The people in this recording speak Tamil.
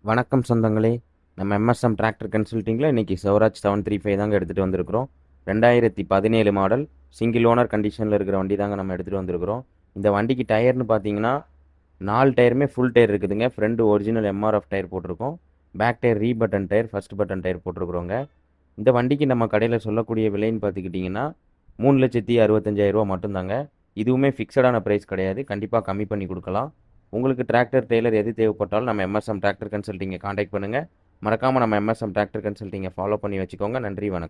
வணக்கம் சொந்தங்களே. நம்ம எம்எஸ்எம் டிராக்டர் கன்சல்ட்டிங்கில் இன்றைக்கி சௌராஜ் 735 தாங்க எடுத்துகிட்டு வந்திருக்கிறோம். 2017 மாடல் சிங்கிள் ஓனர் கண்டிஷனில் இருக்கிற வண்டி தாங்க நம்ம எடுத்துகிட்டு வந்திருக்கிறோம். இந்த வண்டிக்கு டயர்னு பார்த்தீங்கன்னா 4 டயருமே ஃபுல் டயர் இருக்குதுங்க. ஃப்ரண்ட் ஒரிஜினல் எம்ஆர்எஃப் டயர் போட்டிருக்கோம். Back tyre rebutton tyre, first button tyre போட்டிருக்கிறோங்க. இந்த வண்டிக்கு நம்ம கடையில் சொல்லக்கூடிய விலைன்னு பார்த்துக்கிட்டிங்கன்னா 3,65,000 மட்டும்தாங்க. இதுவுமே ஃபிக்ஸடான ப்ரைஸ் கிடையாது. கண்டிப்பாக கம்மி பண்ணி கொடுக்கலாம். உங்களுக்கு டிராக்டர், டெய்லர் எது தேவைப்பட்டாலும் நம்ம எம்எஸ்எம் டிராக்டர் கன்சல்ட்டிங்கை காண்டாக்ட் பண்ணுங்கள். மறக்காமல் நம்ம எம்எஸ்எம் டிராக்டர் கன்சல்ட்டிங்கை ஃபாலோ பண்ணி வச்சுக்கோங்க. நன்றி, வணக்கம்.